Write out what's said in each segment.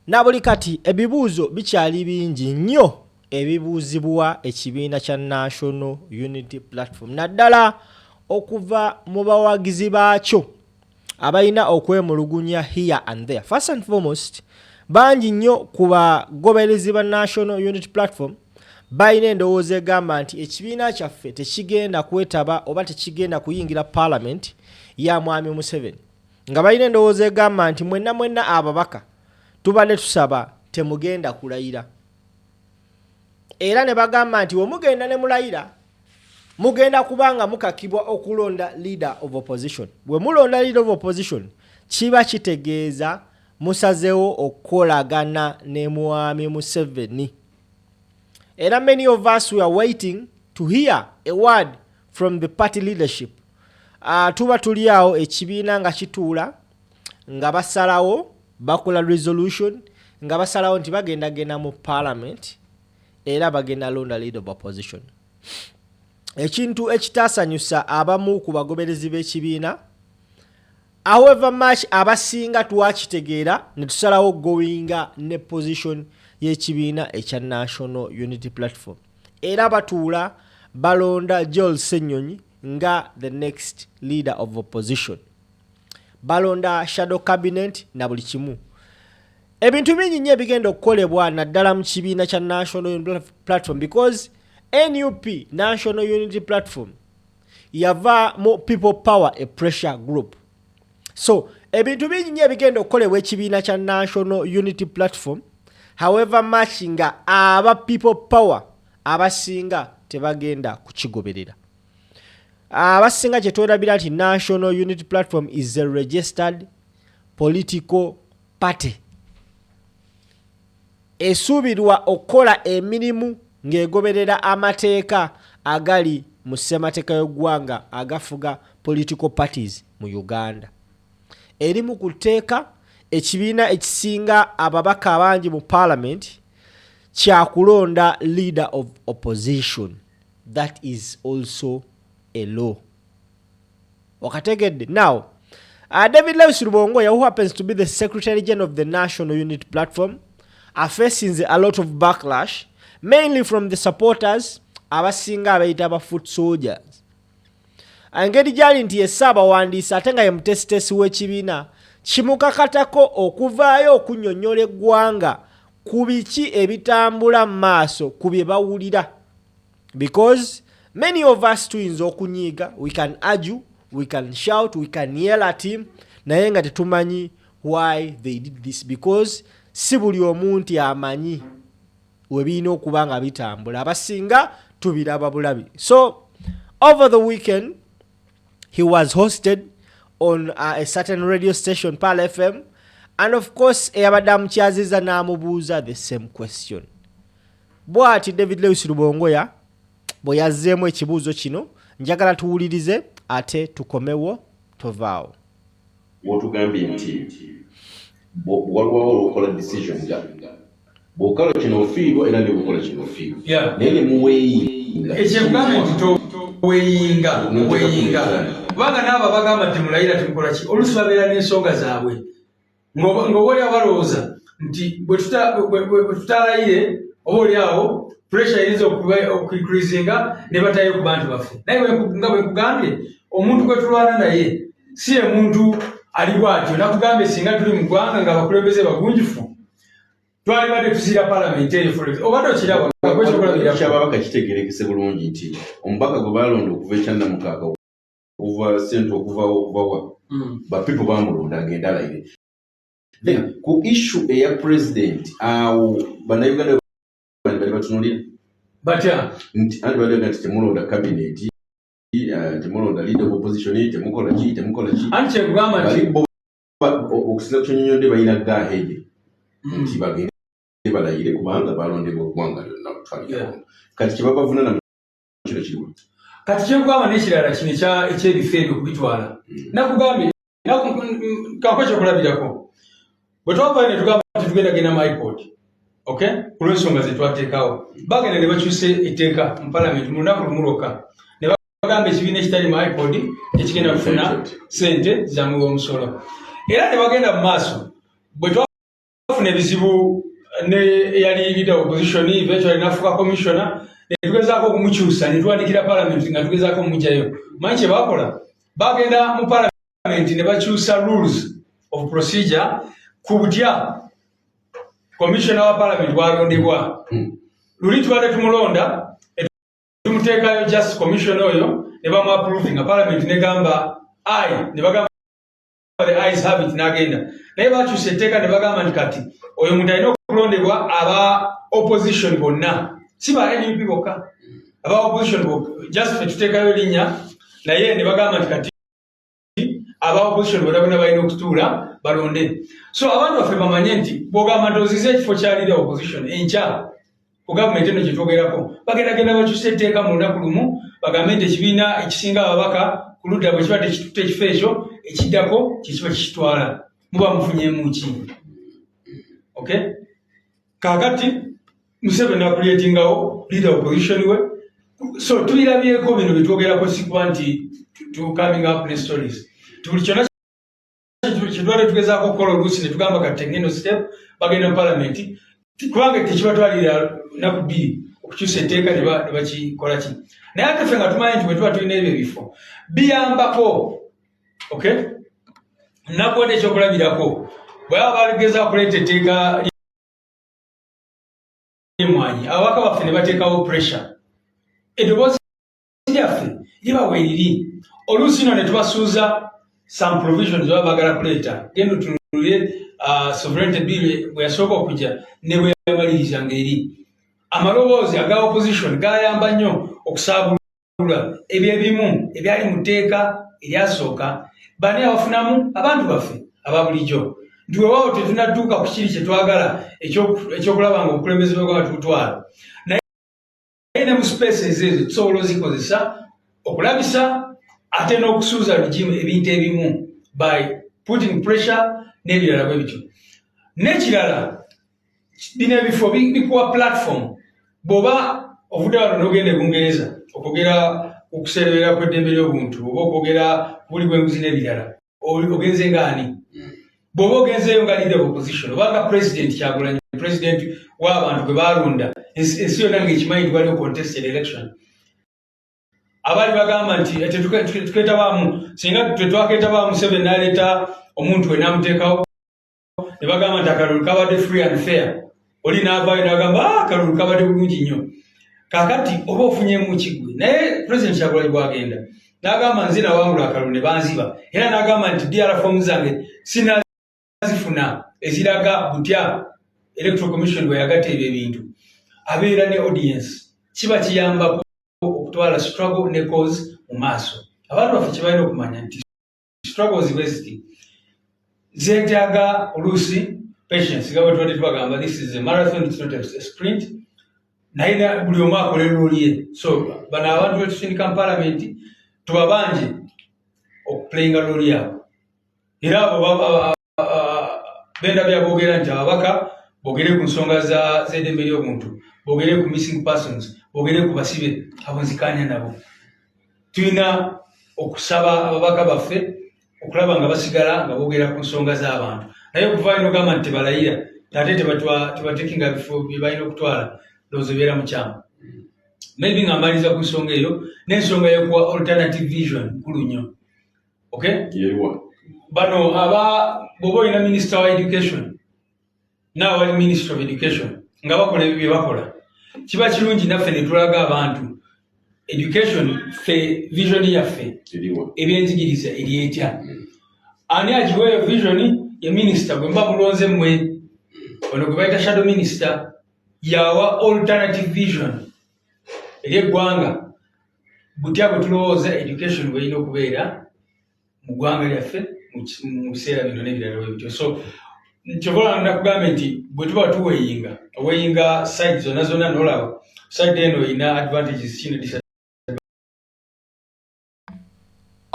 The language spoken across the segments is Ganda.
na buli kati ebibuuzo bikyali bingi nnyo ebibuuzibwa ekibiina kya National Unity Platform naddala okuva mu bawagizi baakyo abalina okwemulugunya here and there. First and foremost, bangi nnyo ku bagoberezi ba National Unity Platform balina endowooza egamba nti ekibiina kyaffe tekigenda kwetaba oba tekigenda kuyingira Parliament ya Mwami Museveni, nga balina endowooza egamba nti mwenna ababaka tubadde tusaba temugenda kulayira, era ne bagamba nti wemugenda ne mulayira mugenda kubanga mukakibwa okulonda leader of opposition. Bwe mulonda leader of opposition kiba kitegeeza musazeewo okukolagana ne Mwami Museveni. Era many of us were waiting to hear a word from the party leadership. Tuba tuli awo ekibiina nga kituula nga basalawo bakola resolution nga basalawo nti bagenda mu Parliament era bagenda londa leader of opposition. Ekintu ekitaasanyusa abamu ku bagoberezi b'ekibiina, however much abasinga twakitegeera ne tusalawo goinga ne position y'ekibiina ekya National Unity Platform, era batuula balonda Joel Ssenyonyi nga the next leader of opposition, balonda shadow cabinet na buli kimu. Ebintu bingi nnyo ebigenda okukolebwa naddala mu kibiina kya National Unity Platform because NUP, National Unity Platform, yava mu People Power a pressure group. So ebintu bingi nnyo ebigenda okukolebwa ekibiina kya National Unity Platform, however much nga aba People Power abasinga tebagenda kukigoberera. Abasinga kye twerabira nti National Unity Platform is a registered political party esuubirwa okukola emirimu ng'egoberera amateeka agali mu ssemateeka y'eggwanga agafuga political parties mu Uganda. Erimu ku tteeka ekibiina ekisinga ababaka abangi mu Parliament kyakulonda leader of opposition. That is also a law. Wakategedde. Now, David Lewis Rubongoya, who happens to be the Secretary General of the National Unity Platform, are facing a lot of backlash, mainly from the supporters abasinga abayita aba foot soldiers. Engeri gyali nti Ssaabawandiisi ate nga ye mutesitesi w'ekibiina kimukakatako okuvaayo okunnyonnyola eggwanga ku biki ebitambula mu maaso ku bye bawulira. Because many of us tuyinza okunyiiga, we can argue, we can shout, we can yell at him, naye nga tetumanyi why they did this, because si buli omuntu amanyi webirina okuba nga bitambula, abasinga tubiraba bulabi. So over the weekend he was hosted on a certain radio station, Pal FM, and of course eyabadde amukyaziza n'amubuuza the same question. Bw'ati David Lewis Rubongoya bwe yazzeemu ekibuuzo kino, njagala tuwulirize ate tukomewo tovaawo. Wotugambye nti waliwo olukola decision nga bw'okola kino ofiirwa era ne bukola kino ofiirwa naye ne muweeyinga ekyekugambye nti toweeyinga kubanga n'abo bagamba nti mulayira temukola ki oluusi babeera n'ensonga zaabwe ng'obaoli abalowooza nti bwe tutalayire oba oli awo pressure eyinza okukrizinga ne batayo ku bantu baffe. Naye nga bwe kugambye omuntu gwe tulwana naye si ye muntu ali bwatyo. Nakugambye singa tuli mu ggwanga nga abakulembeze bagunjufu twali badde tusiira palamenti eyo obadde okiraba kyababaka kitegerekese bulungi nti omubaka gwe balonda okuva ekyannamukaaga okuva sente okuvawa bapipo bamulonda agenda alayire. Then ku issue eya president awo bannayuganda bali batunulira batya nti andi badaga nti temulonda cabinet, temulonda leader of opposition, temukola ki anti kyekugamba nti okusinza kukyonyonyodde balina gaahede nti bagende balayire kubanga balondebwa eggwanga lyonna batwalira. Kati kyebabavuna na kino kirimu kati kyekugamba n'ekirala kino ekyebifo ebyo kubitwala. Nakugambye kako kyokulabirako bwe twavayo ne tugamba nti tugenda mu iPod, okay, ku lw'ensonga ze twateekawo bagenda ne bakyuse etteeka mu palamenti mu lunaku lumu lwokka ne bagamba ekibiina ekitali mu iPod tekigenda kufuna ssente za muwa omusolo, era ne bagenda mu maaso bwe twafuna ebizibu ne yali leader opposition eventually nafuka commissioner ne tugezaako okumukyusa ne tuwandikira parliament nga tugezaako omugyayo manyi kye bakola bagenda mu parliament ne bakyusa rules of procedure ku butya commissioner wa parliament bwalondebwa luli tubadde tumulonda tumuteekayo just commission oyo ne bamu approve nga parliament negamba aye ne bagamba the eyes have it n'agenda naye bakyusa etteeka ne bagamba nti kati oyo muntu alina okulondebwa aba opposition bonna si ba NUP bokka aba opposition bokka just fe tuteekayo linnya naye ne bagamba nti kati aba opposition bonna balina okutuula balonde so abantu baffe bamanye nti bw'ogamba nti ozize ekifo kya leader opposition enkya ku gavumenti eno gyetwogerako bagendagenda bakyusa etteeka mu lunaku lumu bagambe nti ekibiina ekisinga ababaka ku ludda bwe kiba tekitutte ekifo ekyo ekiddako kikiba kikitwala muba mufunyemu ki okay kakati Museveni akuleetingawo leader opposition we so tuyirabyeko bino byetwogerako sikuba nti coming up ne stories tubuli kyonna kitwale tugezaako okukola oluusi ne tugamba kati ngeno step bagenda mu parliament kubanga tekibatwalira naku bbiri okukyusa etteeka ne bakikola ki naye ate ffe nga tumanyi nti bwe tuba tulina ebyo ebifo biyambako okay nakuwadde ekyokulabirako bwe baba baligeza okuleeta etteeka ly'emmwanyi ababaka baffe ne bateekawo pressure eddoboozi lyaffe liba weeriri oluusi ino ne tubasuuza some provisions baba bagala kuleeta genda otunulire sovereignty bill bwe yasooka okujja ne bwe yamaliriza ng'eri amaloboozi aga opposition gayamba nnyo okusaabulula ebyo ebimu ebyali mu tteeka eryasooka bani abafunamu abantu baffe aba bulijjo nti weewaawo tetunadduuka ku kiri kye twagala ekyokulaba nga obukulembeze bwegaba tutwala naye ne mu spaces ezo tusobola ozikozesa okulabisa ate n'okusuuza lugimu ebintu ebimu by putting pressure n'ebirala bwe bityo n'ekirala bino ebifo bikuwa platform bw'oba ovudde wano n'ogenda e Bungereza okwogera okuserebera kw'eddembe ly'obuntu oba okwogera buli bw'enguzi n'ebirala ogenze ngaani bw'oba ogenzeeyo nga leader of opposition oba nga president Kyagulanyi president w'abantu gwe baalonda ensi yonna ng'ekimanyi nti waliwo contested election abaali bagamba nti tukeetabaamu singa tetwakeetabaamu Museveni n'aleeta omuntu we n'amuteekawo ne bagamba nti akalulu kabadde free and fair oli n'avaayo n'agamba akalulu kabadde bulungi nnyo kaakati oba ofunyemu kigwe naye president Kyagulanyi bw'agenda n'agamba nze nawangula akalulu ne banziba era n'agamba nti DR fomu zange sinazifuna eziraga butya electoral commission bwe yagatta ebyo ebintu abeera ne audience kiba kiyambako okutwala struggle ne cause mu maaso abantu baffe kibalina okumanya nti struggles bweziti zeetaaga oluusi patience nga bwe tubadde tubagamba this is a marathon, it's not a sprint naye buli omu akolera olulye so bano abantu betusindika mu parliament tuba bangi okuplayinga loli abo era abo benda byaboogera nti ababaka boogere ku nsonga z'eddembe ly'obuntu boogere ku missing persons boogere ku basibe abo nzikanya nabo tulina okusaba ababaka baffe okulaba nga basigala nga boogera ku nsonga z'abantu naye okuva ino gamba nti tebalayira ate tebatekinga bifo bye balina okutwala ndowooza obeera mukyama maybe nga mmaliriza ku nsonga eyo n'ensonga y'okuwa alternative vision nkulu nnyo okay bano bw'oba olina minister wa education naawe wali minister of education nga bakola ebyo bye bakola kiba kirungi naffe ne tulaga abantu education fe vision yaffe ebyenzigiriza eri etya ani agiweeyo vision ye minister gwe mba mulonze mmwe ono gwe bayita shadow minister yawa alternative vision eri eggwanga butya bwe tulowooza education bweyina okubeera mu ggwanga lyaffe mu biseera bino n'ebirala bwe bityo so kyobola nakugambe nti bwe tuba tuweyinga side zonna zonna n'olaba side eno erina advantages kino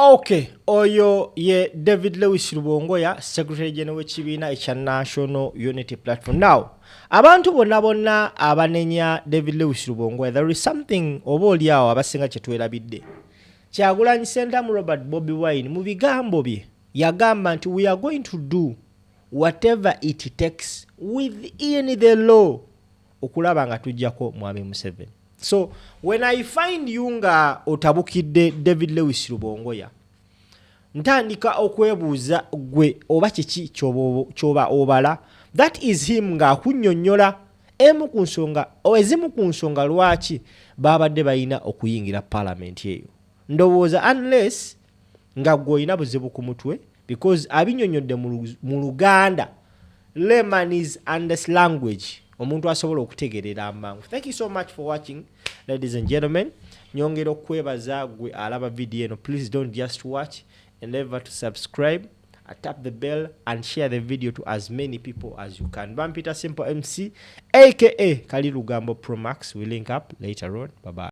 Okay, oyo ye David Lewis Rubongoya, Secretary General w'ekibiina ekya National Unity Platform. Now, abantu bonna abanenya David Lewis Rubongoya, there is something oba oliawo abasinga kye twerabidde. Kyagulanyi Sentamu Robert Bobi Wine mu bigambo bye yagamba nti we are going to do whatever it takes within the law okulaba nga tujjako Mwami Museveni. So when I find you nga otabukidde David Lewis Rubongoya, ntandika okwebuuza gwe oba kiki kyoba obala. That is him nga akunnyonnyola ezimu ku nsonga lwaki babadde balina okuyingira parliament eyo. Ndowooza unless nga gwe olina buzibu ku mutwe, because abinnyonnyodde mu Luganda, layman is Andes language, omuntu asobola okutegerera amangu. Thank you so much for watching, ladies and gentlemen. Nyongera okwebaza gwe alaba video eno. Please don't just watch, endeavor to subscribe, tap the bell and share the video to as many people as you can. Bam Peter Simple MC aka Kali Lugambo Pro Max. We link up later on. Bye bye.